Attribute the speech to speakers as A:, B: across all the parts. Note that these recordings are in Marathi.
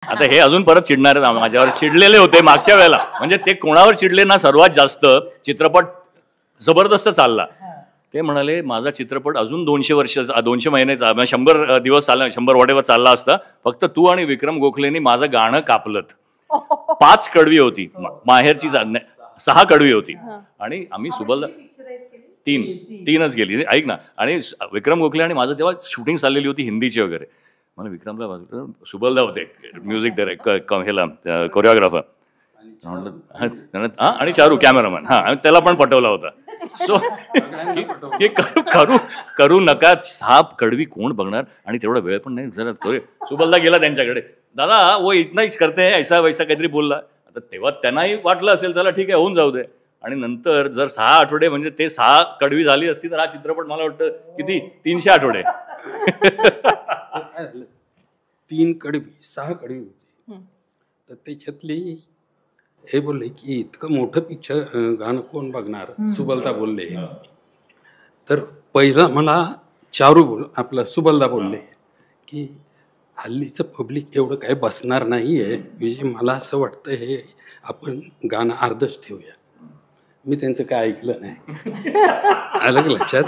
A: आता हे अजून परत चिडणार आहेत माझ्यावर. चिडलेले होते मागच्या वेळेला. म्हणजे ते कोणावर चिडले ना सर्वात जास्त, चित्रपट जबरदस्त चालला. ते म्हणाले माझा चित्रपट अजून 200 वर्ष 200 महिने 100 दिवस चालला, 100 वॉटेवर चालला असता, फक्त तू आणि विक्रम गोखलेनी माझं गाणं कापलत. 5 कडवी होती माहेरची, 6 कडवी होती आणि आम्ही सुबलदा 3च गेली. ऐक ना, आणि विक्रम गोखले आणि माझं तेव्हा शूटिंग चाललेली होती हिंदीची वगैरे. मला विक्रमला सुबलदा होते म्युझिक डायरेक्टर, ह्याला कोरिओग्राफर म्हणलं, आणि चारू कॅमेरामॅन, आणि त्याला पण पटवला होता. सो हे करू नका. 6 कडवी कोण बघणार, आणि तेवढा वेळ पण नाही. जरा सुबलदा गेला त्यांच्याकडे, दादा वो इतनाच करते ऐसा वैसा काहीतरी बोलला. आता तेव्हा त्यांनाही वाटलं असेल चला ठीक आहे होऊन जाऊ दे. आणि नंतर जर 6 आठवडे म्हणजे ते 6 कडवी झाली असती तर हा चित्रपट मला वाटतं किती 300 आठवडे.
B: 3 कडवी 6 कडवी होती. तर त्याच्यातली हे बोलले की इतकं मोठं पिक्चर गाणं कोण बघणार, सुबलदा बोलले. तर पहिला मला चारू आपलं सुबलदा बोलले की हल्लीचं पब्लिक एवढं काय बसणार नाही आहे विजय, मला असं वाटतं हे आपण गाणं अर्धच ठेवूया. मी त्यांचं काय ऐकलं नाही. आलं का लक्षात?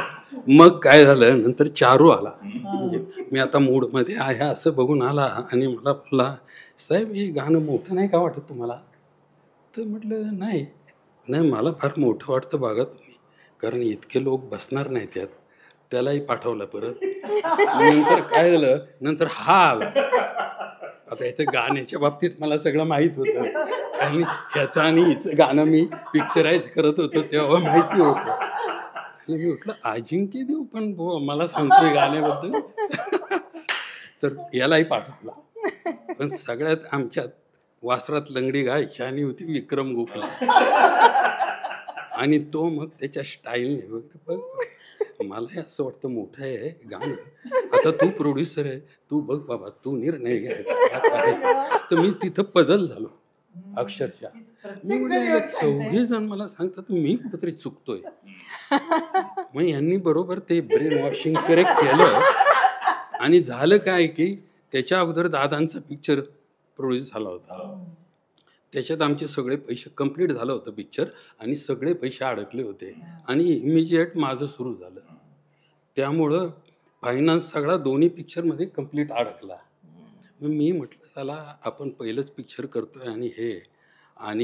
B: मग काय झालं, नंतर चारू आला. म्हणजे मी आता मूडमध्ये आहे असं बघून आला आणि मला बोलला, साहेब हे गाणं मोठं नाही का वाटत तुम्हाला? तर म्हटलं नाही मला फार मोठं वाटतं बघा तुम्ही, कारण इतके लोक बसणार नाही त्यात. त्यालाही पाठवलं परत. नंतर काय झालं, नंतर हा आला. आता ह्याचं गाण्याच्या बाबतीत मला सगळं माहीत होतं, आणि ह्याचं आणि हिचं गाणं मी पिक्चराईज करत होतो तेव्हा माहिती होतं. आणि मी म्हटलं अजिंक्य देऊ पण मला सांगतोय गाण्याबद्दल. तर यालाही पाठवला. पण सगळ्यात आमच्यात वासरात लंगडी गायची आणि होती विक्रम गोखले. आणि तो मग त्याच्या स्टाईलने वगैरे बघ, मलाही असं वाटतं मोठं आहे गाणं, आता तू प्रोड्युसर आहे, तू बघ बाबा, तू निर्णय घ्यायचा. तर मी तिथं पझल झालो अक्षरशः. मी म्हणजे 4 जण मला सांगतात मी कुठंतरी चुकतोय. मग यांनी बरोबर ते ब्रेन वॉशिंग करेक्ट केलं. आणि झालं काय की त्याच्या अगोदर दादांचा पिक्चर प्रोड्यूस झाला होता. त्याच्यात आमचे सगळे पैसे कंप्लीट झालं होतं पिक्चर, आणि सगळे पैसे अडकले होते, आणि इमिजिएट माझं सुरू झालं. त्यामुळं फायनान्स सगळा दोन्ही पिक्चरमध्ये कंप्लीट अडकला. मग मी म्हटलं चला आपण पहिलंच पिक्चर करतोय आणि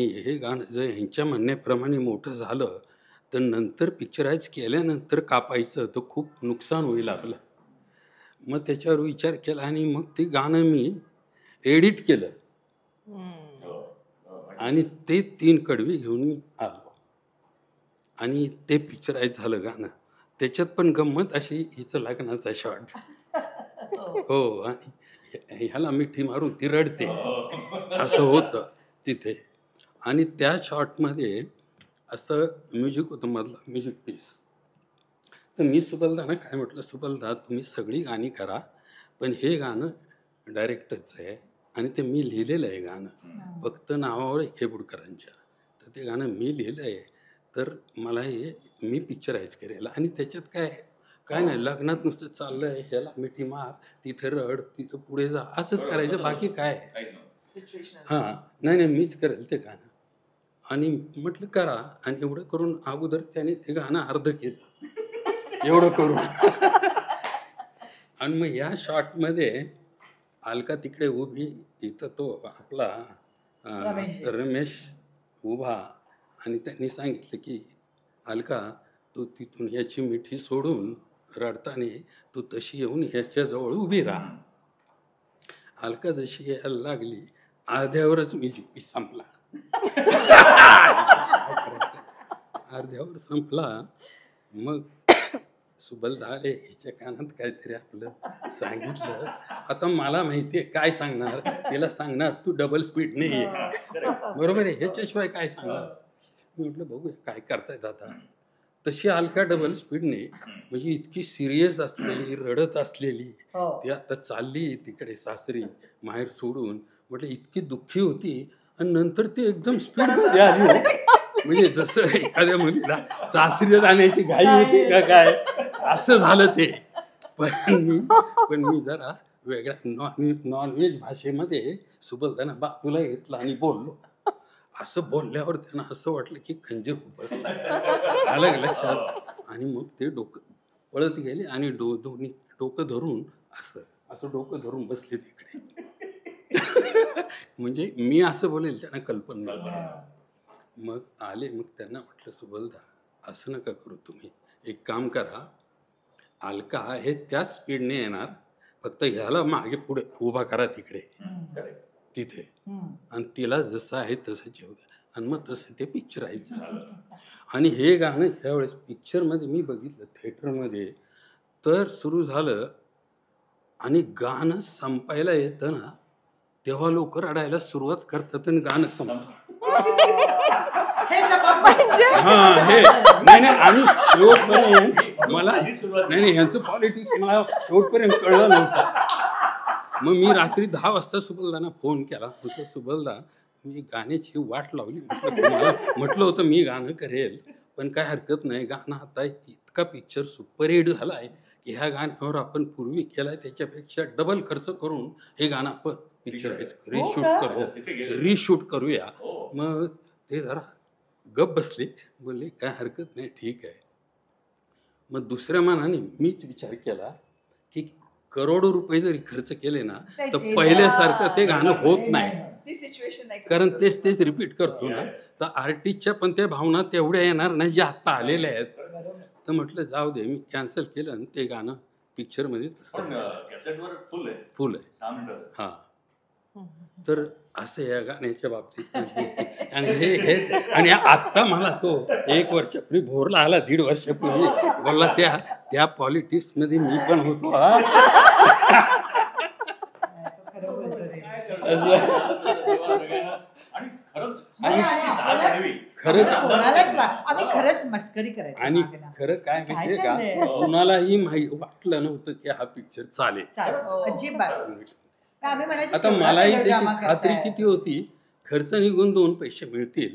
B: हे गाणं जर ह्यांच्या म्हणण्याप्रमाणे मोठं झालं तर नंतर पिक्चराईज केल्यानंतर कापायचं तर खूप नुकसान होईल आपलं. मग त्याच्यावर विचार केला आणि मग ते गाणं मी एडिट केलं आणि ते 3 कडवी घेऊन आलो आणि ते पिक्चराईज झालं गाणं. त्याच्यात पण गंमत अशी, हिचं लग्नाचा शॉट हो, आणि ह्याला मिठी मारून ती रडते असं होतं तिथे. आणि त्या शॉटमध्ये असं म्युझिक होतं, मधलं म्युझिक पीस. तर मी सुबलदाना काय म्हटलं, सुबलदा तुम्ही सगळी गाणी करा पण हे गाणं डायरेक्टरचं आहे आणि ते मी लिहिलेलं आहे गाणं, फक्त नावावर हेबुडकरांच्या. तर ते गाणं मी लिहिलं आहे, तर मला हे मी पिक्चराईज करेल. आणि त्याच्यात काय नाही, लग्नात नुसतं चाललं आहे, ह्याला मिठी मार, तिथे रड, तिथं पुढे जा, असंच करायचं, बाकी काय. हां, नाही मीच करेल ते गाणं. आणि म्हटलं करा. आणि एवढं करून अगोदर त्याने ते गाणं अर्ध केलं एवढं करून. आणि मग या शॉटमध्ये अलका तिकडे उभी, इथं तो आपला रमेश उभा, आणि त्यांनी सांगितलं की अलका तू तिथून ह्याची मिठी सोडून रडताना तू तशी येऊन ह्याच्याजवळ उभी राहा. अलका जशी यायला लागली अर्ध्यावरच म्युझिक संपला. अर्ध्यावर संपला. मग सुबलदा आले, हिच्या कानात काहीतरी आपलं सांगितलं. आता मला माहितीये काय सांगणार, तिला सांगणार तू डबल स्पीड नाही आहे, बरोबर आहे, ह्याच्याशिवाय काय सांगणार. मी म्हटलं बघूया काय करतायत आता. तशी अलका डबल स्पीडने, म्हणजे इतकी सिरियस असलेली, रडत असलेली, ती आता चालली तिकडे सासरी माहेर सोडून. म्हटलं इतकी दुःखी होती आणि नंतर ती एकदम स्पीडमध्ये आली, म्हणजे जसं एखाद्या मुलीला सासरी जाण्याची घाई होती का काय, असं झालं ते. पण मी जरा वेगळ्या नॉनव्हेज भाषेमध्ये सुबलताना बाजूला घेतला आणि बोललो. असं बोलल्यावर त्यांना असं वाटलं की खंजीर बसला. आलं लक्षात. आणि मग ते डोकं पळत गेले आणि दोन्ही डोकं धरून असं डोकं धरून बसले तिकडे. म्हणजे मी असं बोलेल त्यांना कल्पना नव्हती. मग आले, मग त्यांना म्हटलं सुबलदा असं नका करू, तुम्ही एक काम करा, अलका हे त्याच स्पीडने येणार, फक्त ह्याला मागे पुढे उभा करा तिकडे तिथे, आणि तिला जसं आहे तसं जेवू द्या, आणि मग तसं ते पिक्चरायचं. आणि हे गाणं ज्यावेळेस पिक्चरमध्ये मी बघितलं थिएटरमध्ये, तर सुरू झालं आणि गाणं संपायला येतं ना, तेव्हा लोक रडायला सुरुवात करतात आणि गाणं संपतं. हा हे नाही आणि शेवटपर्यंत मला नाही ह्यांचं पॉलिटिक्स मला शेवटपर्यंत कळलं नव्हतं. मग मी रात्री 10 वाजता सुबलदांना फोन केला. म्हटलं सुबलदा, मी गाण्याची वाट लावली, म्हटलं होतं मी गाणं करेल, पण काय हरकत नाही, गाणं आता इतका पिक्चर सुपरहिट झाला आहे की ह्या गाण्यावर आपण पूर्वी केलाय त्याच्यापेक्षा डबल खर्च करून हे गाणं आपण पिक्चराइज रिशूट करूया. मग ते जरा गप बसले, बोलले काय हरकत नाही, ठीक आहे. मग दुसऱ्या मानाने मीच विचार केला की करोडो रुपये जरी खर्च केले ना, तर पहिल्यासारखं ते गाणं होत नाही, कारण तेच रिपीट करतो ना, तर आर्टिस्टच्या पण त्या भावना तेवढ्या येणार नाही ज्या आत्ता आलेल्या आहेत. तर म्हटलं जाऊ दे, मी कॅन्सल केलं आणि ते गाणं पिक्चरमध्ये फुल आहे. हा, तर असं या गाण्याच्या बाबतीत. आणि हे आणि आत्ता मला तो 1 वर्षापूर्वी भोरला आला, 1.5 वर्षापूर्वी बोलला, त्या पॉलिटिक्स मध्ये मी पण होतो.
C: खरंच मस्करी करायची.
B: आणि खरं काय माहितीये का, कुणालाही वाटलं नव्हतं की हा पिक्चर चालेल
C: अजिबात.
B: आता मलाही त्याची खात्री किती होती, खर्च निघून 2 पैसे मिळतील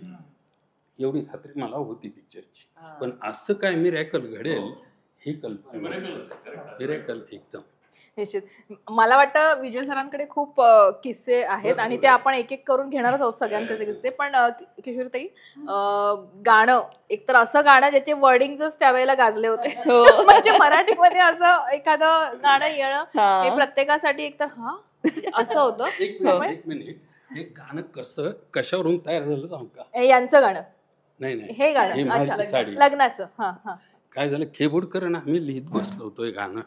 B: एवढी खात्री मला होती पिक्चरची. पण असं काय मिरॅकल घडेल ही कल्पना, मिरॅकल एकदम.
D: निश्चित. मला वाटतं विजय सरांकडे खूप किस्से आहेत आणि ते आपण एक एक करून घेणारच आहोत सगळ्यांकडे किस्से. पण किशोरीताई, गाणं एकतर असं गाणं ज्याचे वर्डिंग्सच त्यावेळेला गाजले होते, म्हणजे मराठीमध्ये असं एखादं गाणं येणं हे प्रत्येकासाठी एकतर हा असं होतं.
B: एक मिनिट, हे गाणं कशावरून तयार झालं सांगू का?
D: यांचं गाणं
B: नाही,
D: हे गाणं लग्नाचं. हा,
B: काय झालं, खेबोडकर आणि आम्ही लिहित बसलो होतो हे गाणं.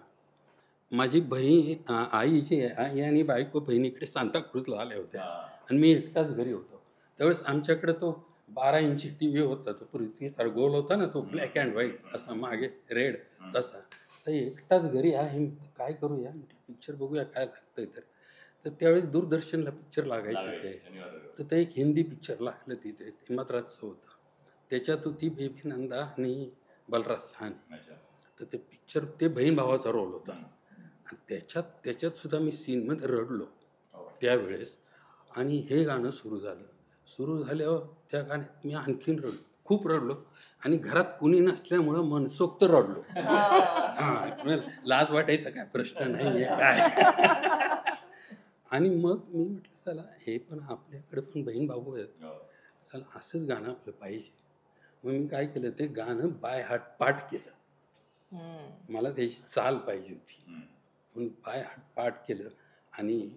B: माझी बहीण, आई आणि बायको बहिणीकडे सांताक्रूजला आल्या होत्या आणि मी एकटाच घरी होतो. त्यावेळेस आमच्याकडे तो 12 इंची TV होता, तो पृथ्वीसार गोल होता ना, तो ब्लॅक अँड व्हाईट असा, मागे रेड तसा. तर एकटाच घरी आहे, काय करूया, पिक्चर बघूया काय लागतंय. तर त्यावेळेस दूरदर्शनला पिक्चर लागायचे ते. तर ते एक हिंदी पिक्चर लागलं तिथे, ते मद्रासचं होतं. त्याच्यात होती बेबी नंदा आणि बलराज साहनी. तर ते पिक्चर, ते बहीण भावाचा रोल होता. आणि त्याच्यात सुद्धा मी सीनमध्ये रडलो त्यावेळेस. आणि हे गाणं सुरू झाल्यावर त्या गाण्यात मी आणखीन खूप रडलो. आणि घरात कुणी नसल्यामुळं मनसोक्त रडलो. हां, लाज वाटायचा काय प्रश्न नाही आहे काय. आणि मग मी म्हटलं चला, हे पण आपल्याकडे पण बहीण भाऊ आहेत, चला असंच गाणं आपलं पाहिजे. मग मी काय केलं, ते गाणं बाय हार्ट पाठ केलं. मला त्याची चाल पाहिजे होती म्हणून बाय हार्ट पाठ केलं. आणि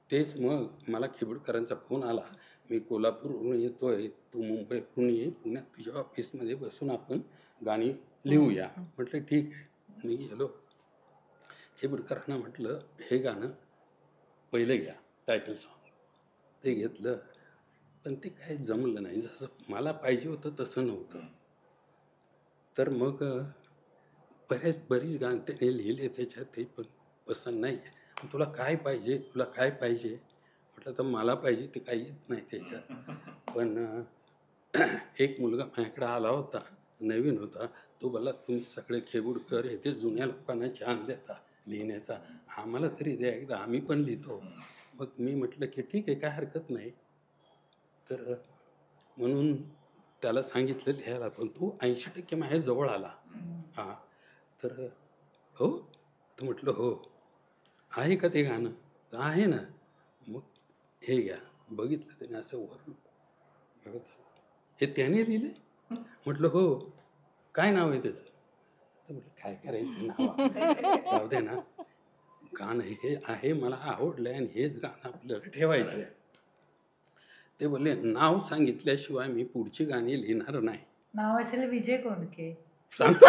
B: तेच मग मला खेबडकरांचा फोन आला, मी कोल्हापूरवरून येतोय, तू मुंबईवरून ये, पुण्यात तुझ्या ऑफिसमध्ये बसून आपण गाणी लिहूया. म्हटलं ठीक आहे. मी गेलो खेबडकरांना, म्हटलं हे गाणं पहिलं घ्या, टायटल सॉन्ग. ते घेतलं, पण ते काय जमलं नाही, जसं मला पाहिजे होतं तसं नव्हतं. तर मग बरीच गाणं त्याने लिहिले त्याच्यात, ते पण पसंत नाही. तुला काय पाहिजे म्हटलं, तर मला पाहिजे ते काही येत नाही त्याच्यात. पण एक मुलगा माझ्याकडे आला होता, नवीन होता, तो बोलला तुम्ही सगळे खेबुडकर हे ते जुन्या लोकांना छान देता लिहिण्याचा, आम्हाला तरी द्या एकदा, आम्ही पण लिहितो. मग मी म्हटलं की ठीक आहे, काय हरकत नाही. तर म्हणून त्याला सांगितलं लिहायला, पण तो 80% माझ्याजवळ आला. हां, तर हो, तर म्हटलं हो. आहे का ते गाणं? तर आहे ना. मग हे घ्या. बघितलं त्याने असं वरून बघत, हे त्याने लिहिलंय? म्हटलं हो. काय नाव आहे त्याचं? तर म्हटलं काय करायचं नाव, जाऊ दे ना, गाणं हे आहे, मला आवडलंय आणि हेच गाणं आपल्याला ठेवायचं आहे. ते बोलले नाव सांगितल्याशिवाय मी पुढची गाणी लिहिणार नाही.
C: नाव असेल विजय कोंडके.
B: सांगतो